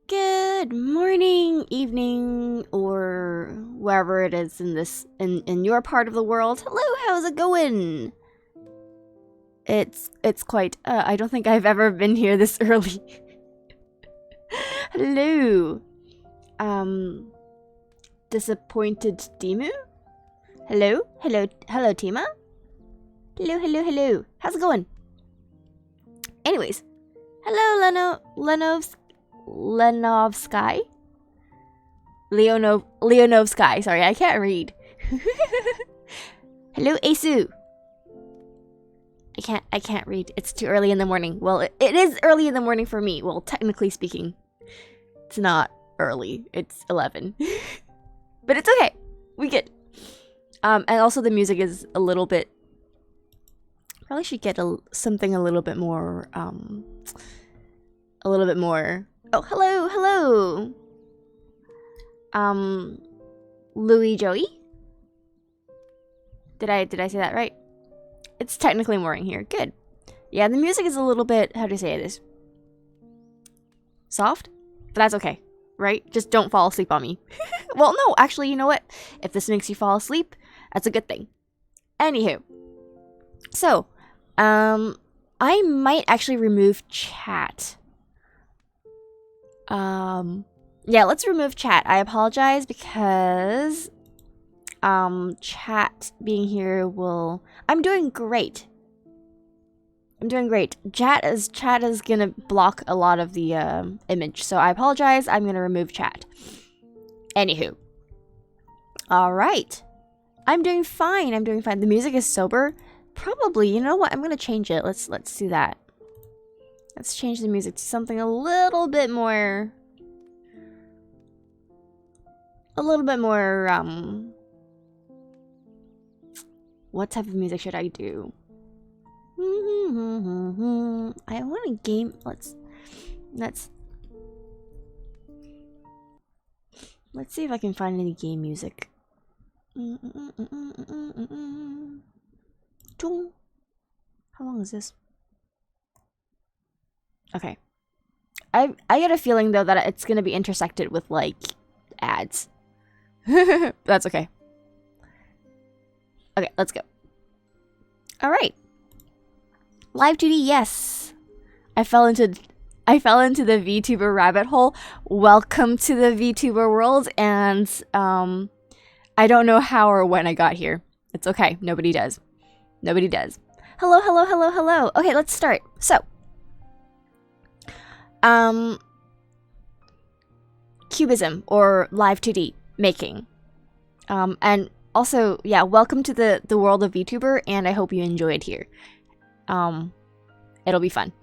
Good morning, evening, or wherever it is in your part of the world. Hello, how's it going? It's quite I don't think I've ever been here this early. Hello. Disappointed Demu? Hello? Hello Tima? Hello. How's it going? Anyways. Hello Lenovsky? Leonovsky. Sorry, I can't read. Hello, Asu. I can't read. It's too early in the morning. Well, it is early in the morning for me. Well, technically speaking, it's not early. It's 11. But it's okay. We get. And also the music is a little bit. Probably should get something a little bit more. A little bit more. Oh, hello. Louis Joey? Did I say that right? It's technically morning here. Good. Yeah, the music is a little bit, how do you say it is? Soft? But that's okay, right? Just don't fall asleep on me. Well, no, actually, you know what? If this makes you fall asleep, that's a good thing. Anywho. So, I might actually remove chat. Yeah, let's remove chat. I apologize because chat being here will. I'm doing great. Chat is gonna block a lot of the image, so I apologize. I'm gonna remove chat. Anywho. Alright. I'm doing fine. The music is sober. Probably, you know what? I'm gonna change it. Let's do that. Let's change the music to something a little bit more. What type of music should I do? I want a game. Let's see if I can find any game music. How long is this? Okay. I get a feeling though that it's gonna be intersected with like ads. That's okay. Okay, let's go. All right. Live duty, yes. I fell into the VTuber rabbit hole. Welcome to the VTuber world, and I don't know how or when I got here. It's okay. Nobody does. Hello. Okay, let's start. So, Cubism or Live 2D making. And also, yeah, welcome to the world of VTuber, and I hope you enjoy it here. It'll be fun.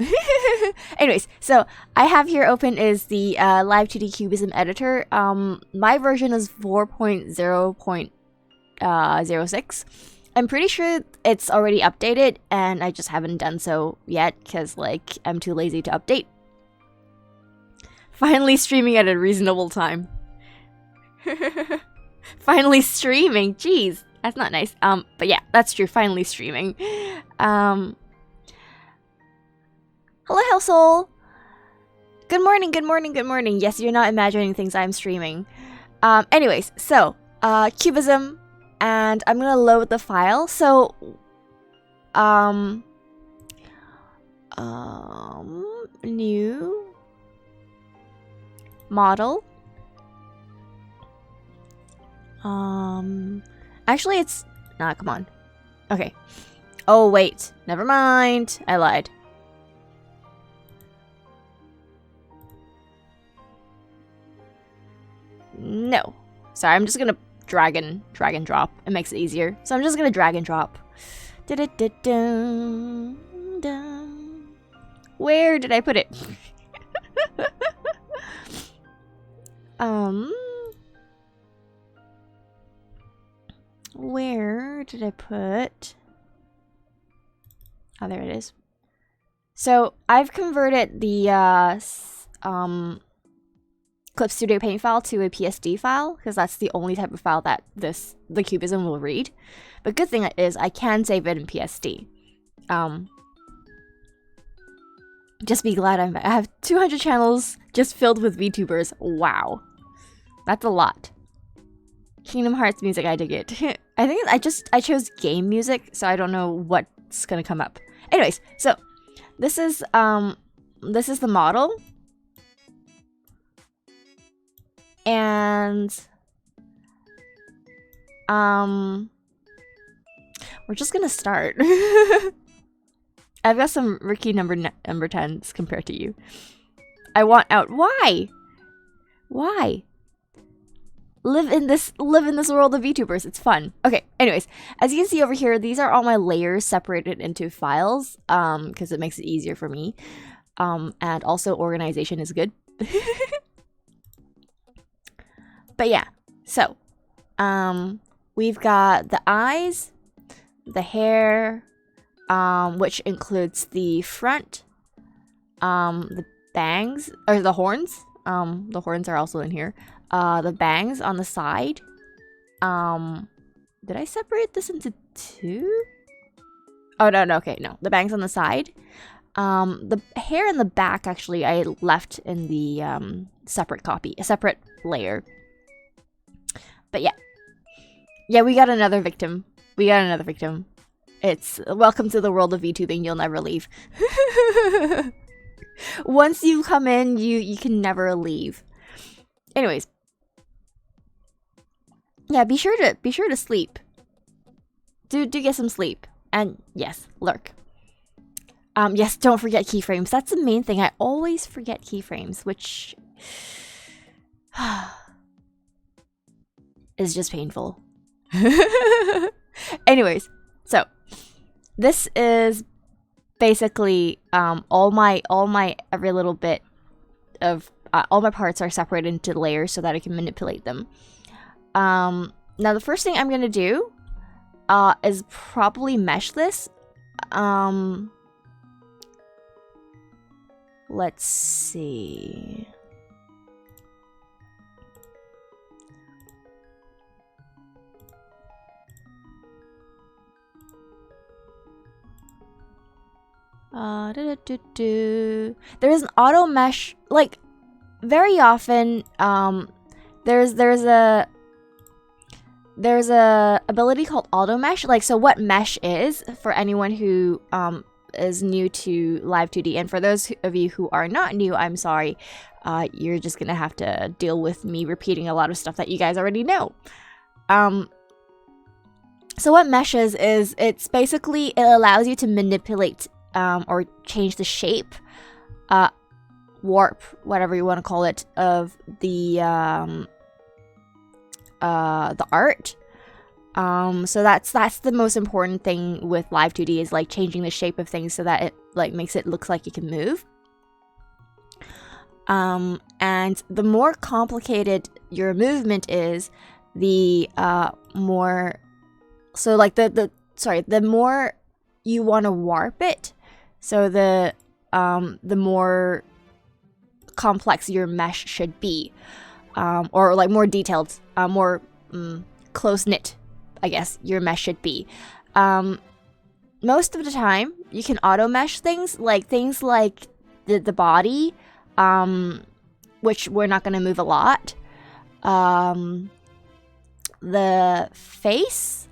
Anyways, so I have here open is the Live 2D Cubism editor. My version is 4.0.06. I'm pretty sure it's already updated, and I just haven't done so yet because, like, I'm too lazy to update. Finally streaming at a reasonable time. Finally streaming, jeez, that's not nice. But yeah, that's true. Finally streaming. Hello, Hellsoul. Good morning, good morning, good morning. Yes, you're not imagining things. I'm streaming. Anyways, so Cubism. And I'm gonna load the file. So, new model. Actually, it's nah. Come on. Okay. Oh wait, never mind. I lied. No, sorry. I'm just gonna drag and drop. It makes it easier. So I'm just gonna drag and drop. Where did I put it? Where did I put? Oh, there it is. So I've converted the Clip Studio Paint file to a PSD file because that's the only type of file that the Cubism will read. But good thing is I can save it in PSD. Just be glad I have 200 channels just filled with VTubers. Wow, that's a lot. Kingdom Hearts music, I dig it. I think I chose game music, so I don't know what's gonna come up. Anyways, so this is the model. And we're just gonna start. I've got some Ricky number 10s compared to you. I want out. Why? Why? Live in this world of VTubers. It's fun. Okay. Anyways, as you can see over here, these are all my layers separated into files. Because it makes it easier for me. And also organization is good. But yeah, so, we've got the eyes, the hair, which includes the front, the bangs, or the horns. The horns are also in here. The bangs on the side. Did I separate this into two? Oh, no, okay, no. The bangs on the side. The hair in the back, actually, I left in the, separate copy, a separate layer. But yeah. Yeah, we got another victim. It's welcome to the world of VTubing. You'll never leave. Once you come in, you can never leave. Anyways. Yeah, be sure to sleep. Do get some sleep. And yes, lurk. Yes, don't forget keyframes. That's the main thing. I always forget keyframes, which is just painful. Anyways, so this is basically all my every little bit of all my parts are separated into layers so that I can manipulate them. Now the first thing I'm gonna do is probably mesh this. Let's see. There's an auto mesh, like very often there's a ability called auto mesh. Like, so what mesh is, for anyone who is new to Live 2D, and for those of you who are not new, I'm sorry, you're just gonna have to deal with me repeating a lot of stuff that you guys already know. So what mesh is it's basically, it allows you to manipulate or change the shape warp, whatever you want to call it, of the art. So that's the most important thing with Live 2D, is like changing the shape of things so that it like makes it look like you can move. And the more complicated your movement is, the more, so like the more you want to warp it, so the more complex your mesh should be, or like more detailed, more close-knit, I guess your mesh should be. Most of the time you can auto mesh things like the body, which we're not going to move a lot, the face,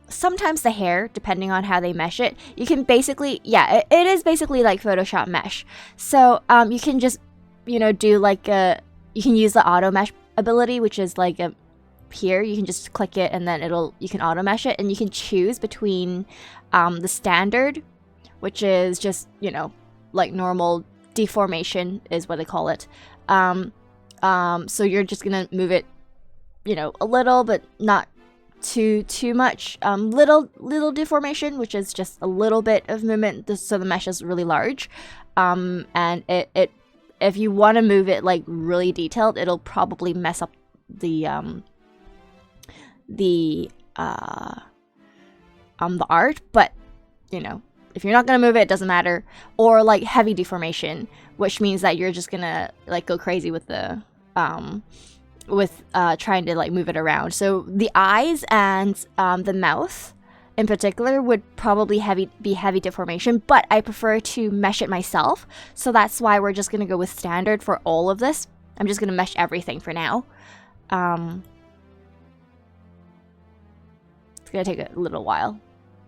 sometimes the hair, depending on how they mesh it. You can basically, yeah, it is basically like Photoshop mesh. So you can just, you know, do like you can use the auto mesh ability, which is like here you can just click it and then you can auto mesh it, and you can choose between the standard, which is just, you know, like normal deformation is what they call it. So you're just gonna move it, you know, a little, but not too much. Little deformation, which is just a little bit of movement, so the mesh is really large. And it if you want to move it like really detailed, it'll probably mess up the art. But you know, if you're not gonna move it, it doesn't matter. Or like heavy deformation, which means that you're just gonna like go crazy with the trying to like move it around. So the eyes and the mouth in particular would probably be heavy deformation, but I prefer to mesh it myself, so that's why we're just gonna go with standard for all of this. I'm just gonna mesh everything for now. It's gonna take a little while.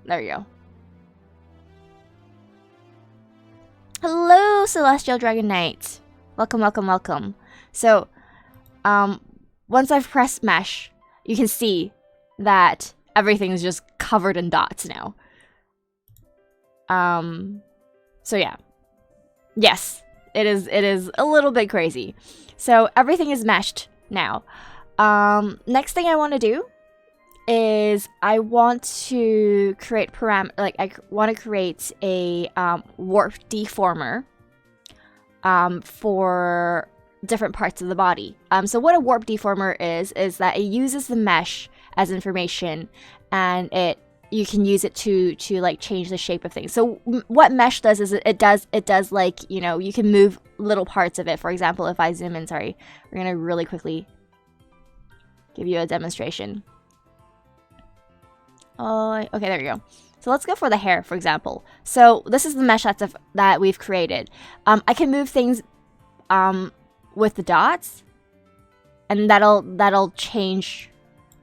There you go. Hello, Celestial Dragon Knight. Welcome, welcome, welcome. So, once I've pressed mesh, you can see that everything is just covered in dots now. So yeah. Yes, it is a little bit crazy. So everything is meshed now. Next thing I want to do is I want to create I want to create a warp deformer for different parts of the body. So what a warp deformer is that it uses the mesh as information, and you can use it to like change the shape of things. So what mesh does is it does like, you know, you can move little parts of it. For example, if I zoom in, sorry, we're gonna really quickly give you a demonstration. Oh, okay, there we go. So let's go for the hair, for example. So this is the mesh that we've created. I can move things with the dots, and that'll change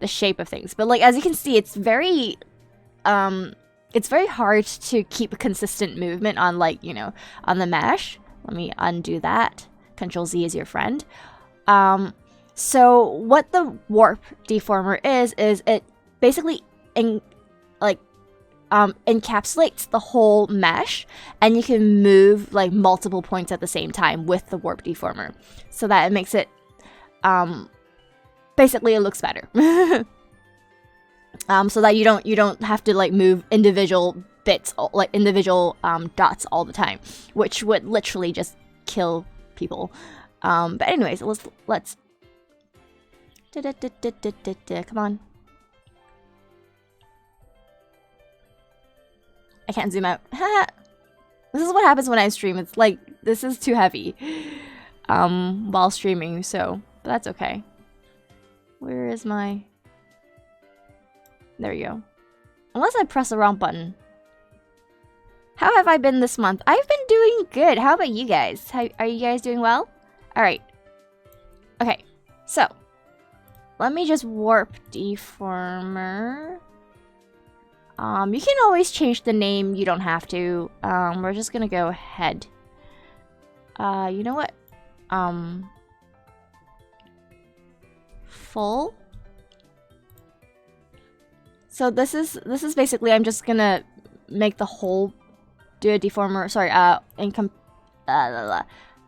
the shape of things. But like, as you can see, it's very hard to keep a consistent movement on, like, you know, on the mesh. Let me undo that. Control Z is your friend. So what the warp deformer is it basically encapsulates the whole mesh, and you can move like multiple points at the same time with the warp deformer, so that it makes it basically it looks better. So that you don't have to like move individual bits, like individual dots all the time, which would literally just kill people. But anyways, let's come on. I can't zoom out. This is what happens when I stream. It's like, this is too heavy while streaming, so but that's okay. Where is my... There you go. Unless I press the wrong button. How have I been this month? I've been doing good. How about you guys? Are you guys doing well? Alright. Okay, so let me just warp deformer. You can always change the name, you don't have to. We're just gonna go ahead. You know what? Full. So this is basically, I'm just gonna make the whole do a deformer. Sorry,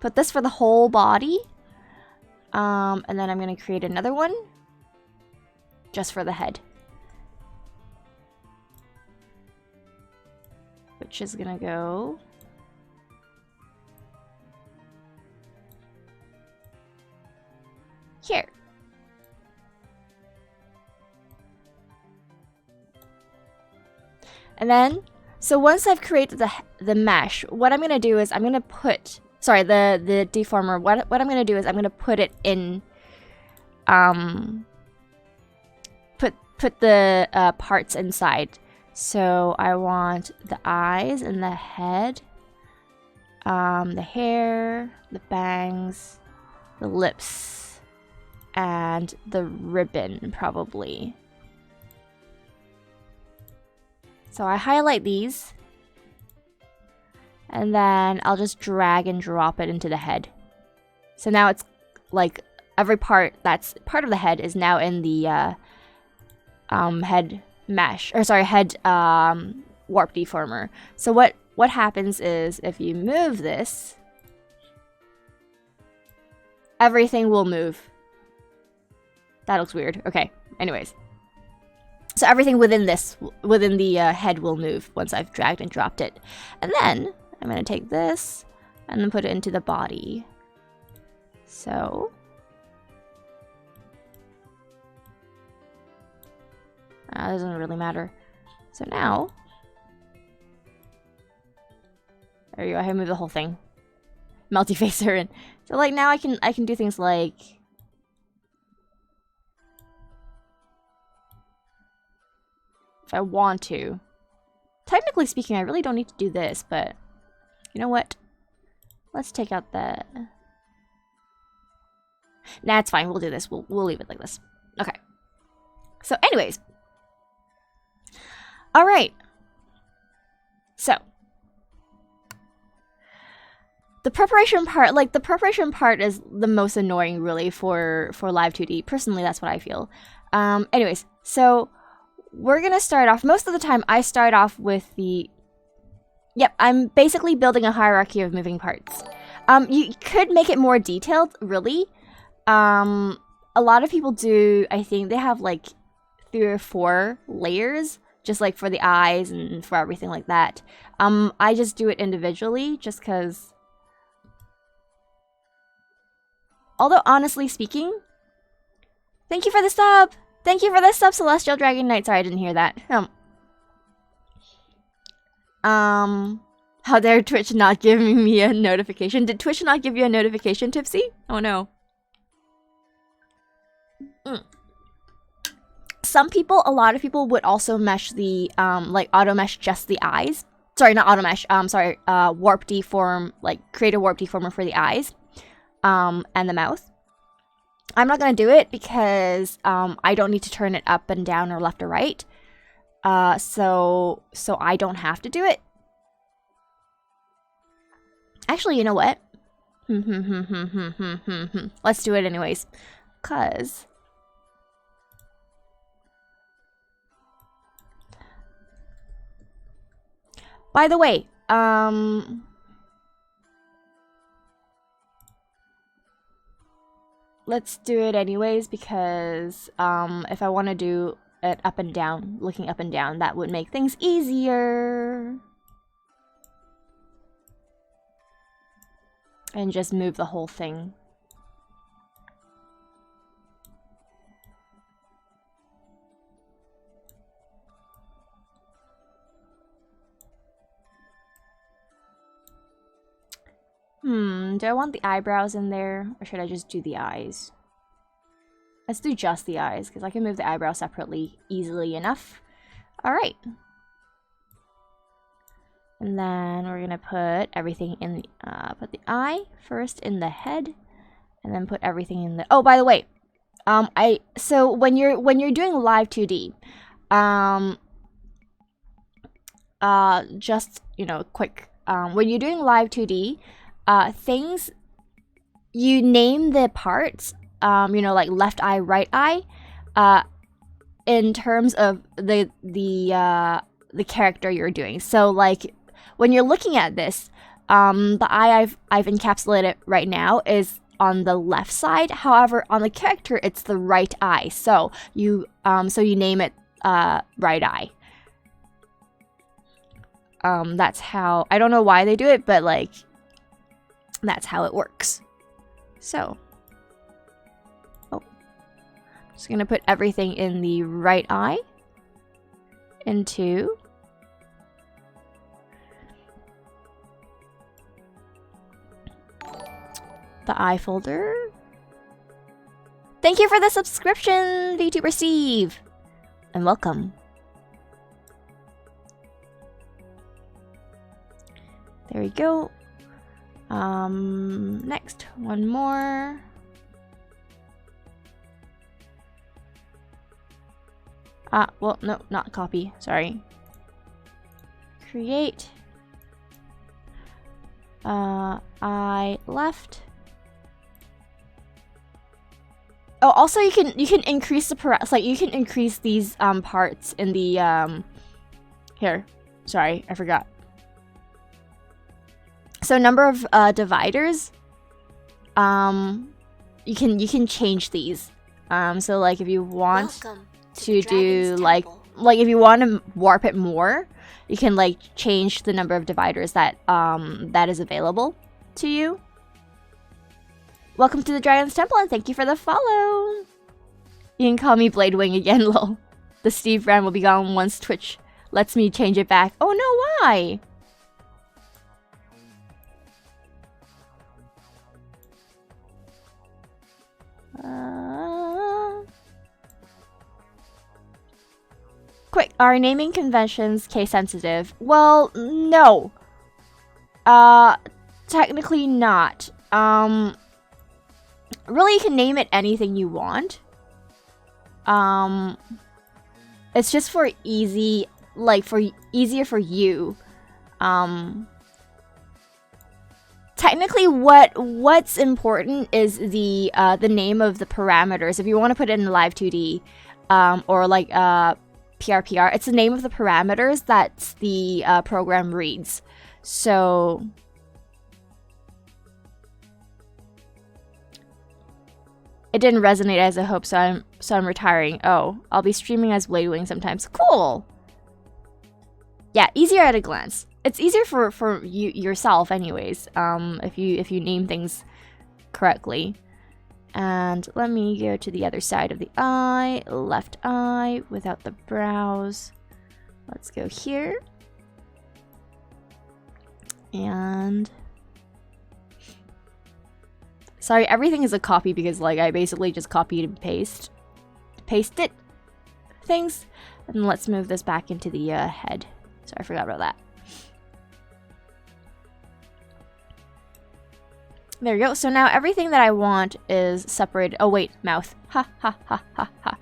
put this for the whole body. And then I'm gonna create another one just for the head, which is gonna go here. And then, so once I've created the mesh, what I'm gonna do is I'm gonna put, sorry, the deformer. What I'm gonna do is I'm gonna put it in, put the parts inside. So I want the eyes and the head, the hair, the bangs, the lips, and the ribbon probably. So I highlight these, and then I'll just drag and drop it into the head. So now it's like every part that's part of the head is now in the head mesh, or sorry, head warp deformer. So what happens is if you move this, everything will move. That looks weird. Okay, anyways. So everything within the head will move once I've dragged and dropped it. And then I'm going to take this and then put it into the body. So that doesn't really matter. So now, there you go, I move the whole thing. Multi-facer in. So like now I can do things like, if I want to. Technically speaking, I really don't need to do this, but you know what? Let's take out the... Nah, it's fine. We'll do this. We'll leave it like this. Okay. So anyways. All right. So the preparation part is the most annoying really for Live 2D. Personally, that's what I feel. Anyways, so we're gonna start off, most of the time I start off with the, yep, I'm basically building a hierarchy of moving parts. You could make it more detailed, really. A lot of people do, I think they have like 3 or 4 layers, just like for the eyes and for everything like that. I just do it individually, just cause, although honestly speaking, thank you for the sub! Thank you for the sub, Celestial Dragon Knight. Sorry, I didn't hear that. How dare Twitch not giving me a notification? Did Twitch not give you a notification, Tipsy? Oh no. Some people, a lot of people would also mesh the, like auto mesh just the eyes. Sorry, not auto mesh. Sorry, warp deform, like create a warp deformer for the eyes, and the mouth. I'm not going to do it because I don't need to turn it up and down or left or right. So I don't have to do it. Actually, you know what? Let's do it anyways. 'Cause by the way, let's do it anyways because if I want to do it up and down, looking up and down, that would make things easier. And just move the whole thing. Do I want the eyebrows in there, or should I just do the eyes? Let's do just the eyes, because I can move the eyebrows separately easily enough. Alright. And then we're gonna put everything in the, put the eye first in the head, and then put everything in the, oh, by the way, so when you're doing Live 2D, just, you know, quick, when you're doing Live 2D, things, you name the parts, you know, like left eye, right eye, in terms of the character you're doing. So like when you're looking at this, the eye I've encapsulated right now is on the left side. However, on the character, it's the right eye. So you name it right eye. That's how, I don't know why they do it, but like that's how it works. So, just gonna put everything in the right eye into the eye folder. Thank you for the subscription, VTuber Steve, and welcome. There we go. Next, one more. Well, no, not copy. Sorry. Create. I left. Oh, also you can increase the you can increase these parts in the here. Sorry, I forgot. So number of dividers. You can change these. So like if you want to do like if you want to warp it more, you can like change the number of dividers that that is available to you. Welcome to the Dragon's Temple and thank you for the follow. You can call me Bladewing again, lol. The Steve brand will be gone once Twitch lets me change it back. Oh no, why? Quick, are naming conventions case sensitive? Well, no. Technically not. Really, you can name it anything you want. It's just for easy, like easier for you. Technically, what's important is the name of the parameters. If you want to put it in live 2D, or like PRPR, it's the name of the parameters that the program reads. So it didn't resonate as I hoped, so I'm retiring. Oh, I'll be streaming as Bladewing sometimes. Cool. Yeah, easier at a glance. It's easier for you yourself, anyways. If you name things correctly. And let me go to the other side of the eye, left eye, without the brows. Let's go here. And sorry, everything is a copy because like I basically just copied and pasted things. And let's move this back into the head. Sorry, I forgot about that. There we go. So now everything that I want is separated. Oh wait, mouth. Ha ha ha ha ha.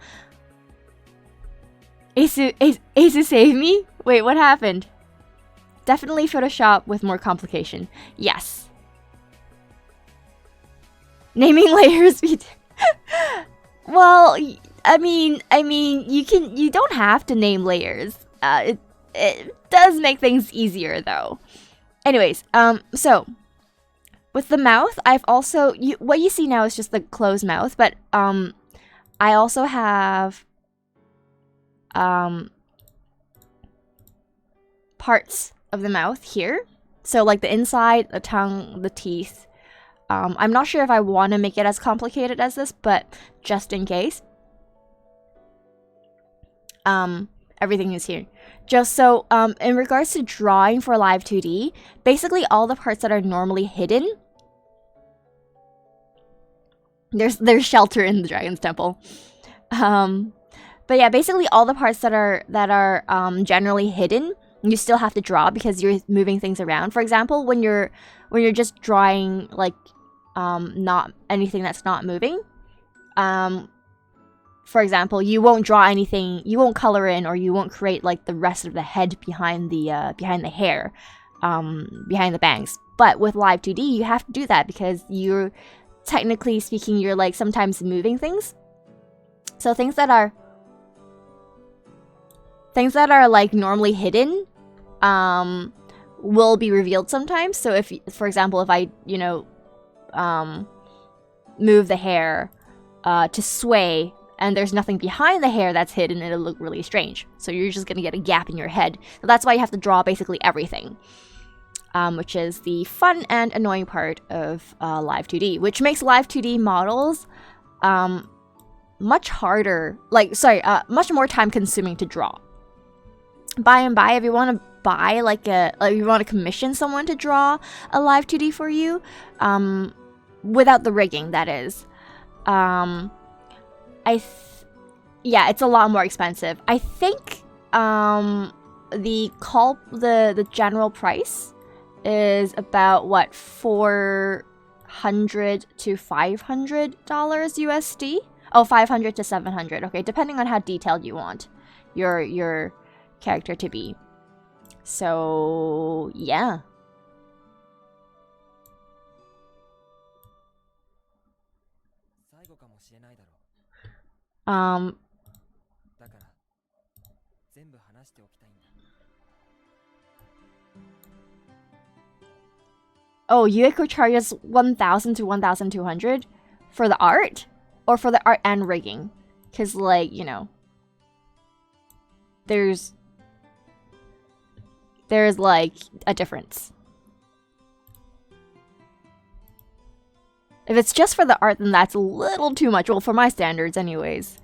Asu saved me? Wait, what happened? Definitely Photoshop with more complication. Yes. Naming layers. Well, I mean, you don't have to name layers. It does make things easier though. Anyways, so with the mouth, I've also what you see now is just the closed mouth, but I also have parts of the mouth here. So like the inside, the tongue, the teeth. I'm not sure if I want to make it as complicated as this, but just in case. Everything is here. Just so, in regards to drawing for Live 2D, basically all the parts that are normally hidden, there's shelter in the Dragon's Temple. But yeah, basically all the parts that are generally hidden, you still have to draw because you're moving things around. For example, when you're just drawing like not anything that's not moving, for example, you won't draw anything, you won't color in, or you won't create like the rest of the head behind the hair, behind the bangs. But with Live 2D, you have to do that because you're technically speaking, you're like sometimes moving things. So things that are like normally hidden, will be revealed sometimes. So if, for example, if I, you know, move the hair to sway and there's nothing behind the hair that's hidden, it'll look really strange. So you're just gonna get a gap in your head. So that's why you have to draw basically everything, which is the fun and annoying part of Live 2D, which makes Live 2D models much harder, much more time consuming to draw. By and by, if you want to buy you want to commission someone to draw a Live 2D for you, without the rigging, that is, yeah, it's a lot more expensive. I think the general price is about what, $400 to $500 USD. Oh, $500 to $700. Okay, depending on how detailed you want your character to be. So yeah. Oh, Yueko charges 1,000 to 1,200 for the art, or for the art and rigging, because, like, you know, there's like a difference. If it's just for the art, then that's a little too much. Well, for my standards, anyways.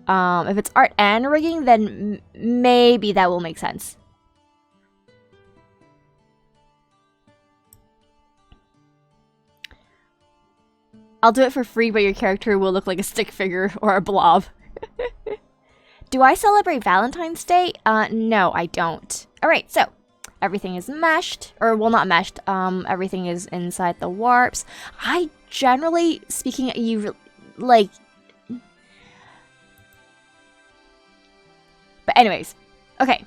If it's art and rigging, then maybe that will make sense. I'll do it for free, but your character will look like a stick figure or a blob. Do I celebrate Valentine's Day? No, I don't. Alright, so everything is meshed, or well, not meshed. Everything is inside the warps. I generally speaking, but anyways, okay.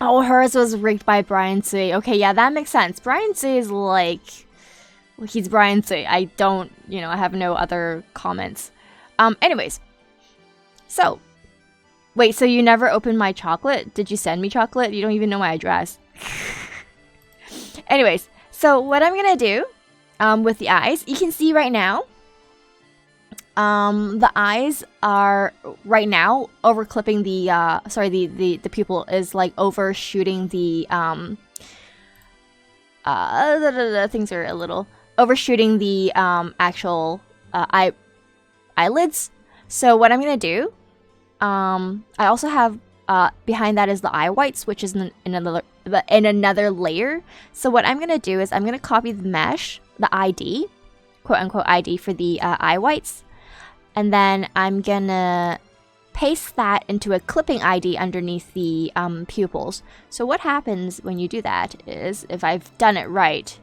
Oh, hers was rigged by Brian Tsui. Okay, yeah, that makes sense. Brian Tsui is like, well, he's Brian Tsui. I don't, you know, I have no other comments. Anyways, so wait, so you never opened my chocolate? Did you send me chocolate? You don't even know my address. Anyways, so what I'm gonna do with the eyes, you can see right now, the eyes are right now overclipping the the pupil is like overshooting the things are a little overshooting the actual eyelids. So what I'm gonna do, I also have behind that is the eye whites, which is in another layer. So what I'm gonna do is I'm gonna copy the mesh, the ID, quote unquote ID for the eye whites, and then I'm gonna paste that into a clipping ID underneath the pupils. So what happens when you do that is, if I've done it right,